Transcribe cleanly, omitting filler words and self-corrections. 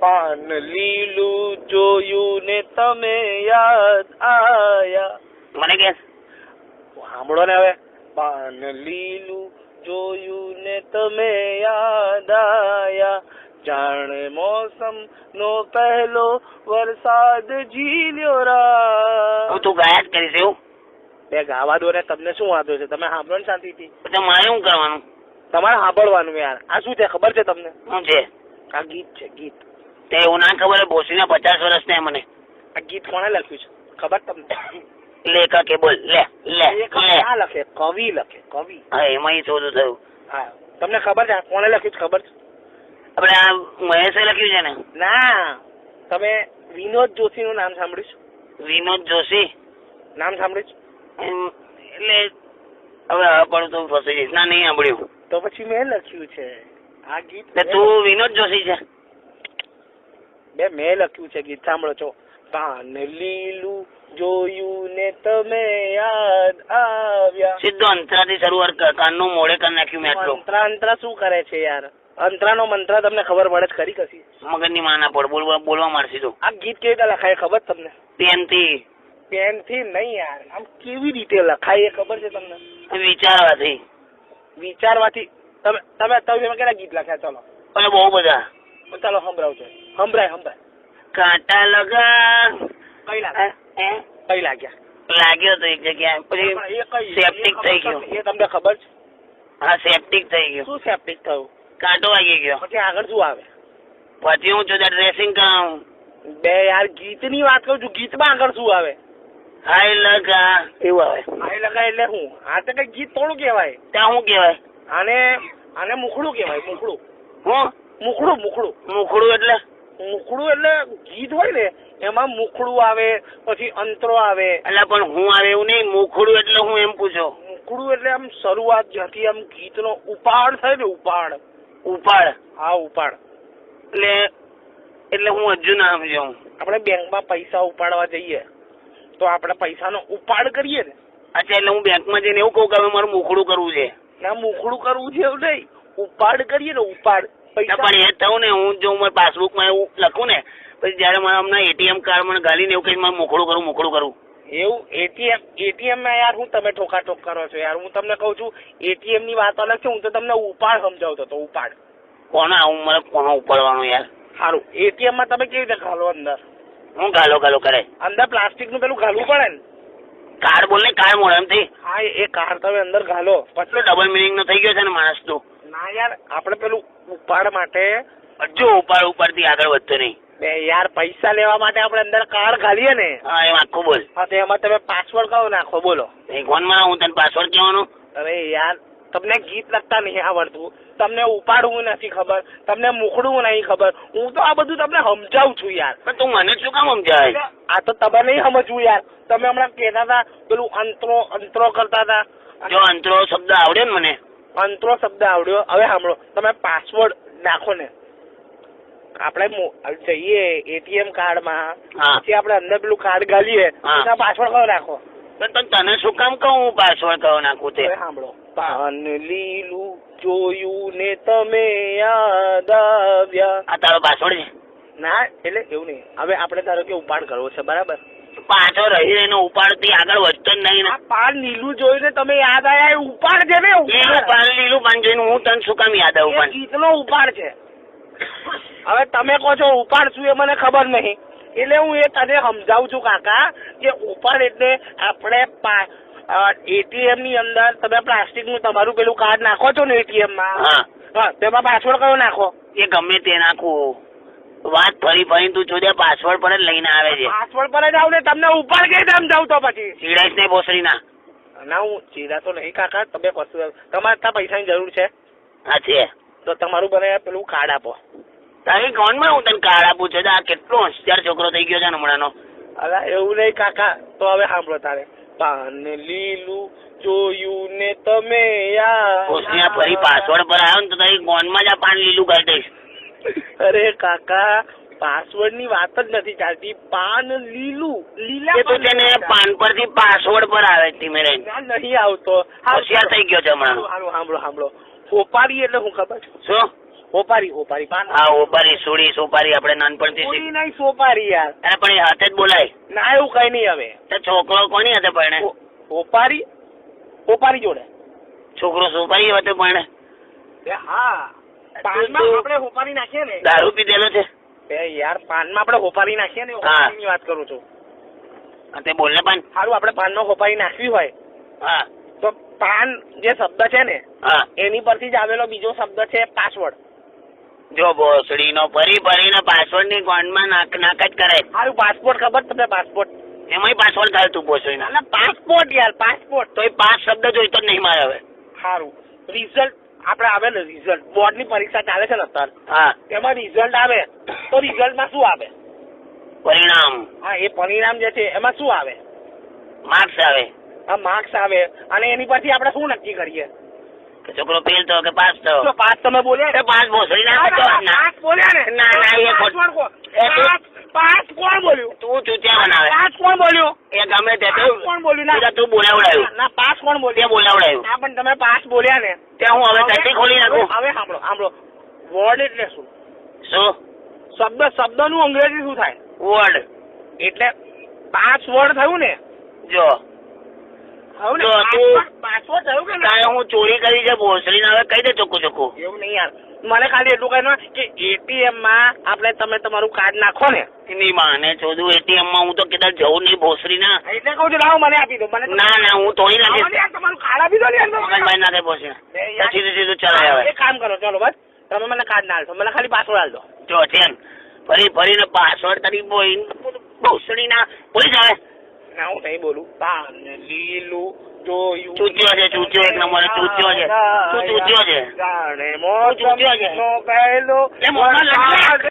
પાન લીલું જોયું ને તમે યાદ આયા. મને કે સાંભળો ને હવે. પાન લીલું જોયું ને તમે યાદ આયા, જાણે મોસમ નો પહેલો વરસાદ ઝીલ્યો રા. તું ગાયા જ કરીશ એવું? બે ગાવા દો ને, તમને શું વાંધો છે? તમે સાંભળો ને શાંતિથી. તો મારે શું કરવાનું? તમારે સાંભળવાનું યાર. આ શું છે ખબર છે તમને? શું છે? આ ગીત છે, ગીત. તે એવું ના ખબર હોય? ભોસીના 50 વર્ષ ને મને. આ ગીત કોણે લખ્યું છે ખબર તમને? લેખકે બોલ. લે લે આ લખે કવિ, લખે કવિ. હા, એમાં શોધું થયું. હા, તમને ખબર છે કોણે લખ્યું છે? ખબર છે? આપણે આ મહેશે લખ્યું છે ને? ના, તમે વિનોદ જોશી નું નામ સાંભળ્યું છે? વિનોદ જોશી નામ સાંભળ્યું છે? એટલે હવે પણ તું ફસી જઈશ. ના, નહીં સાંભળ્યું. તો પછી મેં લખ્યું છે આ ગીત. તું વિનોદ જોશી છે? બે મેં લખ્યું છે ગીત. સાંભળો છો. પાન લીલું જોયું ને તમે યાદ આવ્યા. સીધો અંતરાથી શરૂઆત કર. કાનનું મોડે કરી નાખ્યું મેં આટલું. અંતરા શું કરે છે યાર? અંતરાનો મંત્ર તમને ખબર પડે છે ખરી કશી? મગજની માના પડ બોલવા માંડશે તું. આ ગીત કેવી રીતે લખાય ખબર તમને? પેનથી. પેનથી નહીં યાર. આમ કેવી રીતે લખાય એ ખબર છે તમને? વિચારવાથી. વિચારવાથી. તમે તમે તમે કેટલા ગીત લખ્યા? ચલો. અને બહુ બધા. ચાલો સંભળાવજો. સંભળાય. કાંટા લગા. કઈ લાગ્યા? કઈ લાગ્યા? લાગ્યો તો એક જગ્યાએ. પછી સેપ્ટિક થઈ ગયું. એ તમને ખબર છે? હા, સેપ્ટિક થઈ ગયું. શું સેપ્ટિક થયું? કાંટો વાગી ગયો. પછી આગળ શું આવે? પછી હું છું ડ્રેસિંગ કરાવું. બે યાર ગીતની વાત કરું છું. ગીતમાં આગળ શું આવે? હાય લગા એવું આવે. હાય લગા એટલે શું? આ તો કઈ ગીત થોડું કહેવાય. ત્યાં શું કહેવાય? આને મુખડું કહેવાય. મુખડું. હું? મુખડું એટલે ગીત હોય ને એમાં મુખડું આવે, પછી અંતરો આવે. એટલે પણ હું આવે એવું નહીં. મુખડું એટલે હું એમ પૂછો. મુખડું એટલે આમ શરૂઆત જ્યાંથી આમ ગીતનો ઉપાડ થાય ને. ઉપાડ. હા, ઉપાડ. એટલે હું હજુ ના સમજ્યો. આપણે બેંકમાં પૈસા ઉપાડવા જઈએ તો આપણે પૈસાનો ઉપાડ કરીએ ને. અચ્છા, એટલે હું બેંકમાં જઈને એવું કહું કે હવે મારું મુખડું કરવું છે? ના, મુખડું કરવું છે એવું નહીં. ઉપાડ કરીએ ને. ઉપાડ પૈસા. પણ એ થયું ને, હું જો મારા પાસબુકમાં એવું લખું ને, પછી જયારે મને હમણાં એટીએમ કાર્ડ મને ગાલીને એવું કઈ મારે મુખડું કરું એવું એટીએમ માં યાર હું તમે ઠોકાઠોક કરો છો યાર. હું તમને કઉ છું એટીએમ ની વાત અલગ છે. હું તો તમને ઉપાડ સમજાવતો હતો. ઉપાડ કોનો ઉપાડવાનો યાર? સારું, એટીએમ માં તમે કેવી રીતે ઘાલો અંદર? હું ઘાલો કરે? અંદર પ્લાસ્ટિક નું પેલું ઘાલવું પડે ને. કાર્ડ બોલ ને, કાર્ડ મોઢામાંથી. હા, એ કાર્ડ તમે અંદર ઘાલો. પછી ડબલ મિનિંગ નો થઈ ગયો છે ને માણસ તું. ના યાર, આપણે પેલું ઉપાડ માટે હજુ ઉપાડથી આગળ વધતો નહીં. યાર પૈસા લેવા માટે આપણે અંદર કાર્ડ ઘાલીએ ને. હા, એમ આખું બોલ. હા, તો એમાં તમે પાસવર્ડ કયો નાખો? બોલો. ફોનમાં હું તને પાસવર્ડ કહેવાનો? અરે યાર, તમને ગીત લખતા નહીં આવડતું, તમને ઉપાડવું નથી ખબર, તમને મુખડવું નહીં ખબર. હું તો આ બધું તમને સમજાવું છું યાર. પણ તું મને શું કામ સમજાવે? આ તો તમે નહીં સમજવું યાર. તમે હમણાં કહેતા હતા પેલું અંતરો કરતા હતા. જો અંતરો શબ્દ આવડ્યો ને મને. અંતરો શબ્દ આવડ્યો. હવે સાંભળો, તમે પાસવર્ડ નાખો ને. આપણે જઈએ એટીએમ કાર્ડમાં, પછી આપણે અંદર પેલું કાર્ડ ગાલીએ, પાસવર્ડ કયો નાખો? તને શું કામ કહું પાસવર્ડ કયો નાખું તે? સાંભળો. પાન લીલું જોયું ને તમે યાદ આવ્યા. આ તારો પાસવર્ડ છે? ના, એટલે એવું નહીં. હવે આપણે ધારો કે ઉપાડ કરવો છે, બરાબર? પાછો રહી રહીને ઉપાડ થી આગળ વધતો જ નહીં ને. પાન લીલું જોઈને તમે યાદ આવ્યા એ ઉપાડ છે ને. લીલું પાન જોઈને હું તને શું કામ યાદ આવું? ગીતનો ઉપાડ છે. હવે તમે કહો છો ઉપાડ શું, એ મને ખબર નહીં. એટલે હું એ તને સમજાવું છું કાકા કે ઉપાડ એટલે આપણે એટીએમ ની અંદર તમે પ્લાસ્ટિક નું તમારું પેલું કાર્ડ નાખો છો ને એટીએમ માં. હા, તેમાં પાસવર્ડ કયો નાખો? એ ગમે તે નાખું. વાત ફરી તું જોડે પાસવર્ડ પર જ લઈને આવે છે. પાસવર્ડ પર જ આવ ને. તમને ઉપાડ કઈ સમજાવું તો પછી ચીડાઈશ ને ભોસડી ના. ના, હું ચીડા તો નહીં કાકા. તમે તમારે ત્યાં પૈસાની જરૂર છે? હા છે. તો તમારું બને પેલું કાર્ડ આપો. તારી કોણમાં હું તને કાર્ડ આપું છું? આ કેટલો હોશિયાર છોકરો થઈ ગયો છે ને હમણાંનો. અલા એવું નહીં કાકા. તો હવે સાંભળો તારે. પાન લીલું જોયું ને તમે યાર. ફરી પાસવર્ડ પર આવ્યો ને તો તારી કોણમાં જ આ પાન લીલું કરી દઈશ. અરે કાકા, પાસવર્ડ ની વાત જ નથી ચાલતી. પાન લીલું લીલા. એ તો છે ને પાન પરથી પાસવર્ડ પર આવે ધીમે રહીને. નહીં આવતો. હોશિયાર થઈ ગયો છે હમણાં. સાંભળો. હોપાડી એટલે શું ખબર? શું હોપારી પાન હા ઓપારી સોડી સોપારી આપણે નાનપણથી પૂરી નહીં સોપારી યાર. અરે પણ એ હાથે જ બોલાય. ના એવું કઈ નહીં હવે. તો છોકરો કોની હાથે પરણે? હોપારી જોડે. છોકરો સોપારી હાથે પરણે? હા પાનમાં આપણે હોપારી નાખીએ ને. દારૂ પીધેલો છે? યાર પાનમાં આપણે હોપારી નાખીએ ને હોપારીની વાત કરું છું. તે બોલ ને પાન. સારું આપણે પાનમાં હોપારી નાખવી હોય હા તો પાન જે શબ્દ છે ને હા એની પરથી જ આવેલો બીજો શબ્દ છે પાસવર્ડ. જો ભોસડીનો ફરી પાસવર્ડ ની કોન્ડમાં નાક જ કરે. સારું પાસપોર્ટ ખબર તમને? પાસપોર્ટ એમાંય પાસવર્ડ થાય તું ભોસડીના? ના પાસપોર્ટ યાર પાસપોર્ટ. તો એ 5 શબ્દ જોઈતો જ નહીં મારે હવે. સારું રિઝલ્ટ આપણે આવે ને રિઝલ્ટ બોર્ડ ની પરીક્ષા ચાલે છે ને અત્યારે. હા એમાં રિઝલ્ટ આવે તો રિઝલ્ટમાં શું આવે? પરિણામ. હા એ પરિણામ જે છે એમાં શું આવે? માર્ક્સ આવે. આ માર્ક્સ આવે અને એની પરથી આપણે શું નક્કી કરીએ કે છોકરો ફેલ થયો કે પાસ થયો? તો પાસ તમે બોલ્યા ને? પાસ ભોસડીના પાસ બોલ્યા ને? ના એ ખોટું. પાસ કોણ બોલ્યું? તું ચૂતિયા બનાવે. પાસ કોણ બોલ્યું? એ ગમે તે કોણ બોલ્યું? ના તું બોલાવડાયું. ના પાસ કોણ તે બોલ્યું? બોલાવડાયું. હા પણ તમે પાસ બોલ્યા ને ત્યાં હું હવે તસી ખોલી નાખું. હવે સાંભળો વર્ડ એટલે શું? શું શબ્દનું અંગ્રેજી શું થાય? વર્ડ. એટલે પાસવર્ડ થયું ને? જો થયું ને? જો તું પાસવર્ડ થયું કે કાંઈ હું ચોરી કરી છે ભોસડીને હવે કહી દે ચોખ્ખું. એવું નહીં યાર. મને ખાલી એટલું કહે કે એટીએમ માં આપણે તમે તમારું કાર્ડ નાખો ને એની માને ચોદું એટીએમ માં હું તો કદાચ જવું નહીં ભોસડીના. એટલે કહું છું લાવો મને આપી દો. મને ના હું તોડી લાવો નાખીશ. ને યાર, તમારું કાર્ડ આપી દો ને યાર. મગજભાઈ નાખે ભોસડી. સીધું ચલાય હવે. એક કામ કરો ચલો બસ તમે મને કાર્ડ ના આલશો મને ખાલી પાસવર્ડ આલજો. જો છે ફરીને પાસવર્ડ તારી ભોસડીના બોલી જાવે. ના હું નહીં બોલું. પાન લીલું જોયું. ચૂત્યો છે ચૂત્યો એક નંબર ચૂત્યો છે. તું ચૂત્યો છે. જાણે ચૂત્યો છે. મોસમનો પહેલો એ મોમાં લાગે.